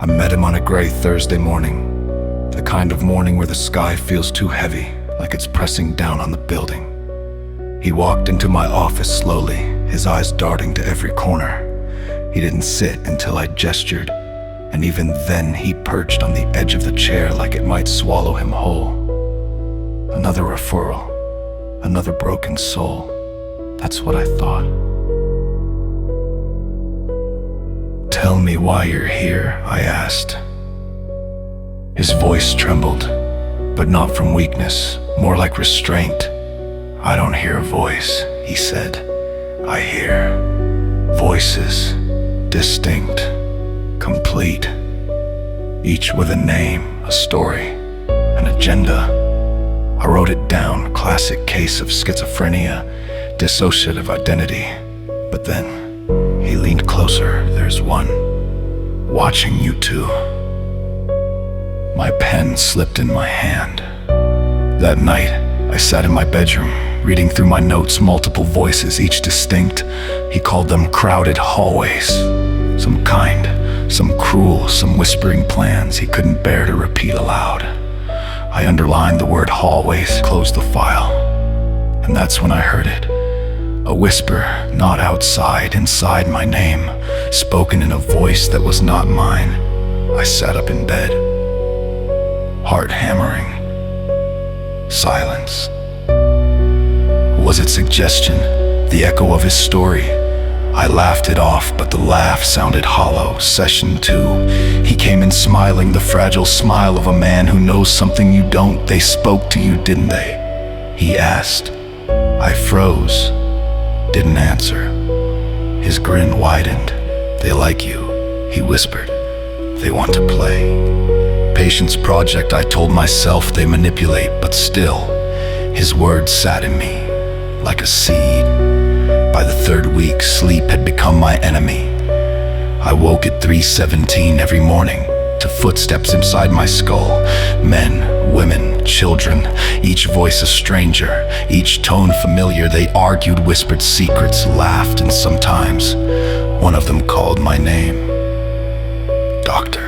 I met him on a gray Thursday morning. The kind of morning where the sky feels too heavy, like it's pressing down on the building. He walked into my office slowly, his eyes darting to every corner. He didn't sit until I gestured, and even then he perched on the edge of the chair like it might swallow him whole. Another referral, another broken soul. That's what I thought. "Tell me why you're here," I asked. His voice trembled, but not from weakness, more like restraint. "I don't hear a voice," he said. "I hear voices, distinct, complete, each with a name, a story, an agenda." I wrote it down, classic case of schizophrenia, dissociative identity. But then, he leaned closer. "There's one watching you too." My pen slipped in my hand. That night, I sat in my bedroom, reading through my notes, multiple voices, each distinct. He called them crowded hallways. Some kind, some cruel, some whispering plans he couldn't bear to repeat aloud. I underlined the word hallways, closed the file, and that's when I heard it. A whisper, not outside, inside my name, spoken in a voice that was not mine. I sat up in bed, heart hammering. Silence. Was it suggestion, the echo of his story? I laughed it off, but the laugh sounded hollow. Session 2. He came in smiling, the fragile smile of a man who knows something you don't. "They spoke to you, didn't they?" he asked. I froze. Didn't answer. His grin widened. "They like you," he whispered. "They want to play. Patience project," I told myself. "They manipulate," but still, his words sat in me like a seed. By the third week, sleep had become my enemy. I woke at 3:17 every morning to footsteps inside my skull. Men, women, children, each voice a stranger, each tone familiar. They argued, whispered secrets, laughed, and sometimes one of them called my name. Doctor.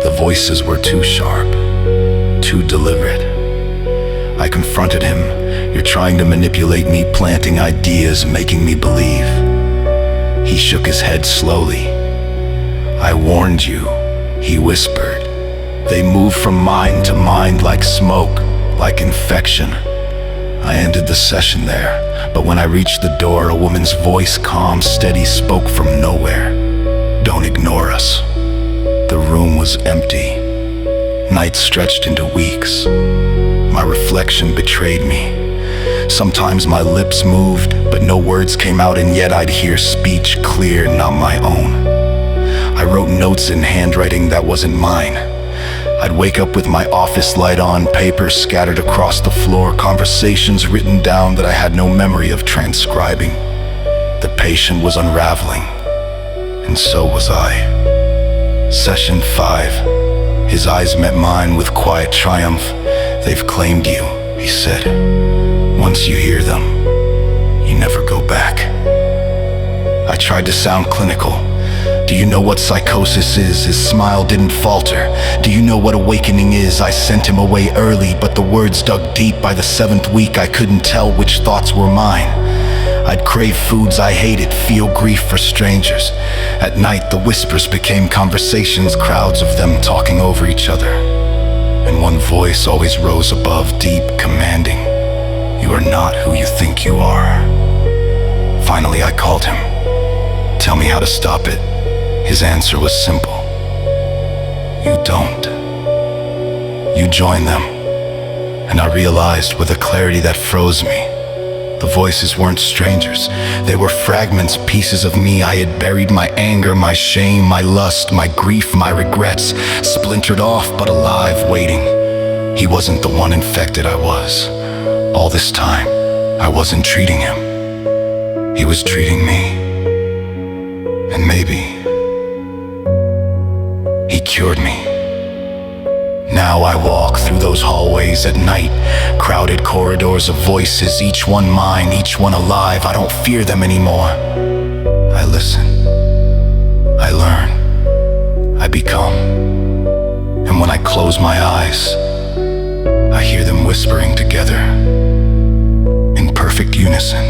The voices were too sharp, too deliberate. I confronted him. "You're trying to manipulate me, planting ideas, making me believe." He shook his head slowly. "I warned you," he whispered. "They move from mind to mind like smoke, like infection." I ended the session there, but when I reached the door, a woman's voice, calm, steady, spoke from nowhere. "Don't ignore us." The room was empty. Nights stretched into weeks. My reflection betrayed me. Sometimes my lips moved, but no words came out, and yet I'd hear speech clear, not my own. I wrote notes in handwriting that wasn't mine. I'd wake up with my office light on, papers scattered across the floor, conversations written down that I had no memory of transcribing. The patient was unraveling, and so was I. Session 5. His eyes met mine with quiet triumph. "They've claimed you," he said. "Once you hear them, you never go back." I tried to sound clinical. "Do you know what psychosis is?" His smile didn't falter. "Do you know what awakening is?" I sent him away early, but the words dug deep. By the 7th week, I couldn't tell which thoughts were mine. I'd crave foods I hated, feel grief for strangers. At night, the whispers became conversations, crowds of them talking over each other. And one voice always rose above, deep, commanding. "You are not who you think you are." Finally, I called him. "Tell me how to stop it." His answer was simple. "You don't. You join them." And I realized with a clarity that froze me, the voices weren't strangers. They were fragments, pieces of me. I had buried my anger, my shame, my lust, my grief, my regrets, splintered off but alive, waiting. He wasn't the one infected, I was. All this time, I wasn't treating him. He was treating me. And maybe he cured me. Now I walk through those hallways at night, crowded corridors of voices, each one mine, each one alive. I don't fear them anymore. I listen. I learn. I become. And when I close my eyes, I hear them whispering together in perfect unison.